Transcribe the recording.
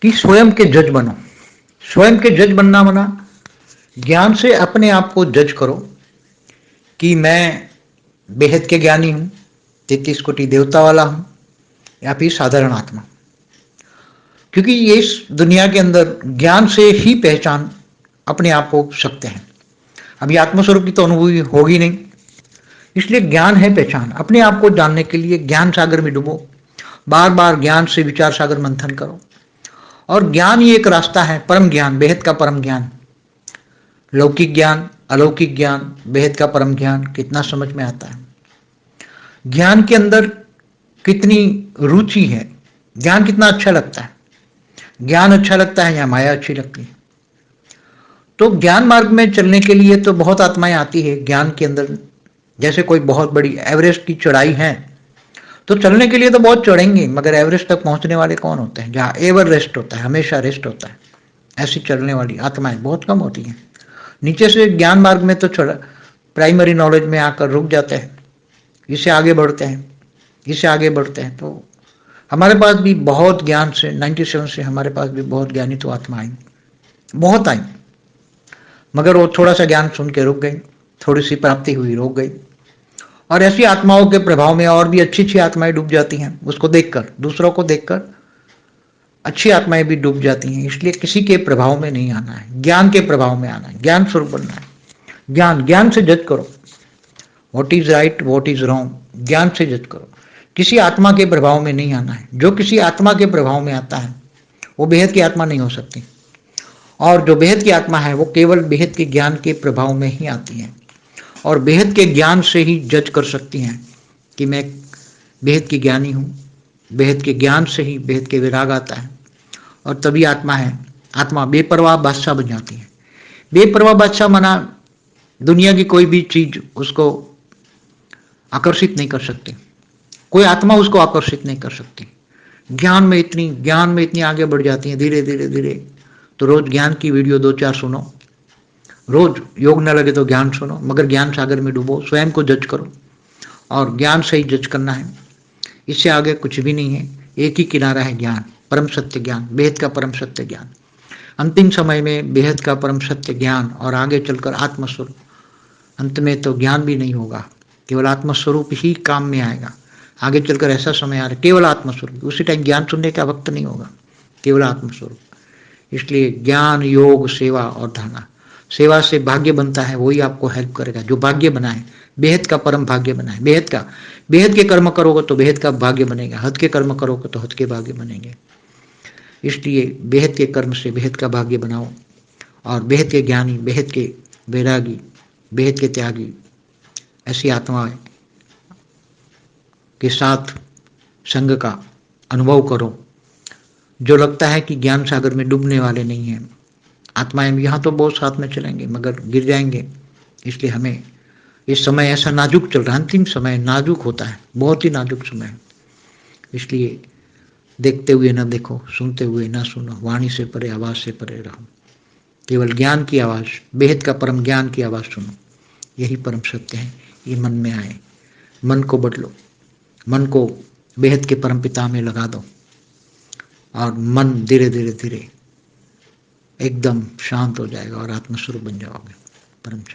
कि स्वयं के जज बनो। स्वयं के जज बनना मना ज्ञान से अपने आप को जज करो कि मैं बेहद के ज्ञानी हूं, 33 कोटि देवता वाला हूं या फिर साधारण आत्मा। क्योंकि ये इस दुनिया के अंदर ज्ञान से ही पहचान अपने आप को सकते हैं। अभी आत्मस्वरूप की तो अनुभूति होगी नहीं, इसलिए ज्ञान है पहचान। अपने आप को जानने के लिए ज्ञान सागर में डूबो, बार बार ज्ञान से विचार सागर मंथन करो। और ज्ञान ही एक रास्ता है, परम ज्ञान, बेहद का परम ज्ञान। लौकिक ज्ञान, अलौकिक ज्ञान, बेहद का परम ज्ञान कितना समझ में आता है, ज्ञान के अंदर कितनी रुचि है, ज्ञान कितना अच्छा लगता है। ज्ञान अच्छा लगता है या माया अच्छी लगती है। तो ज्ञान मार्ग में चलने के लिए तो बहुत आत्माएं आती है ज्ञान के अंदर। जैसे कोई बहुत बड़ी एवरेस्ट की चढ़ाई है तो चलने के लिए तो बहुत चढ़ेंगे, मगर एवरेस्ट तक पहुंचने वाले कौन होते हैं? जहां एवर रेस्ट होता है, हमेशा रेस्ट होता है, ऐसी चलने वाली आत्माएं बहुत कम होती हैं। नीचे से ज्ञान मार्ग में तो प्राइमरी नॉलेज में आकर रुक जाते हैं, इससे आगे बढ़ते हैं, इससे आगे बढ़ते हैं। तो हमारे पास भी बहुत ज्ञान से 97 से हमारे पास भी बहुत ज्ञानी तो आत्मा आई, बहुत आई, मगर वो थोड़ा सा ज्ञान सुन के रुक गई, थोड़ी सी प्राप्ति हुई, रुक गई। और ऐसी आत्माओं के प्रभाव में और भी अच्छी अच्छी आत्माएं डूब जाती हैं, उसको देखकर, दूसरों को देखकर अच्छी आत्माएं भी डूब जाती हैं। इसलिए किसी के प्रभाव में नहीं आना है, ज्ञान के प्रभाव में आना है, ज्ञान स्वरूप बनना है। ज्ञान से जज करो, what is right what is wrong, ज्ञान से जज करो। किसी आत्मा के प्रभाव में नहीं आना है। जो किसी आत्मा के प्रभाव में आता है वो बेहद की आत्मा नहीं हो सकती, और जो बेहद की आत्मा है वो केवल बेहद के ज्ञान के प्रभाव में ही आती है, और बेहद के ज्ञान से ही जज कर सकती हैं कि मैं बेहद की ज्ञानी हूँ। बेहद के ज्ञान से ही बेहद के विराग आता है, और तभी आत्मा है, आत्मा बेपरवाह बादशाह बन जाती है। बेपरवाह बादशाह माना दुनिया की कोई भी चीज उसको आकर्षित नहीं कर सकती, कोई आत्मा उसको आकर्षित नहीं कर सकती। ज्ञान में इतनी आगे बढ़ जाती है, धीरे धीरे धीरे। तो रोज ज्ञान की वीडियो 2-4 सुनो, रोज योग न लगे तो ज्ञान सुनो, मगर ज्ञान सागर में डूबो, स्वयं को जज करो, और ज्ञान से ही जज करना है। इससे आगे कुछ भी नहीं है, एक ही किनारा है ज्ञान, परम सत्य ज्ञान, बेहद का परम सत्य ज्ञान। अंतिम समय में बेहद का परम सत्य ज्ञान, और आगे चलकर आत्मस्वरूप। अंत में तो ज्ञान भी नहीं होगा, केवल आत्मस्वरूप ही काम में आएगा। आगे चलकर ऐसा समय आ रहा है केवल आत्मस्वरूप, उसी टाइम ज्ञान सुनने का वक्त नहीं होगा, केवल आत्मस्वरूप। इसलिए ज्ञान, योग, सेवा और धारणा। सेवा से भाग्य बनता है, वही आपको हेल्प करेगा जो भाग्य बनाए, बेहद का परम भाग्य बनाए। बेहद के कर्म करोगे तो बेहद का भाग्य बनेगा, हद के कर्म करोगे तो हद के भाग्य बनेंगे। इसलिए बेहद के कर्म से बेहद का भाग्य बनाओ, और बेहद के ज्ञानी, बेहद के वैरागी, बेहद के त्यागी, ऐसी आत्माएं के साथ संग का अनुभव करो, जो लगता है कि ज्ञान सागर में डूबने वाले नहीं हैं। आत्माएं यहाँ तो बहुत साथ में चलेंगे मगर गिर जाएंगे। इसलिए हमें इस समय ऐसा नाजुक चल रहा है, अंतिम समय नाजुक होता है, बहुत ही नाजुक समय है। इसलिए देखते हुए न देखो, सुनते हुए न सुनो, वाणी से परे, आवाज से परे रहो, केवल ज्ञान की आवाज, बेहद का परम ज्ञान की आवाज सुनो। यही परम सत्य है, ये मन में आए। मन को बदलो, मन को बेहद के परम पिता में लगा दो, और मन धीरे धीरे धीरे एकदम शांत हो जाएगा और आत्मस्वरूप बन जाओगे, परम शांत।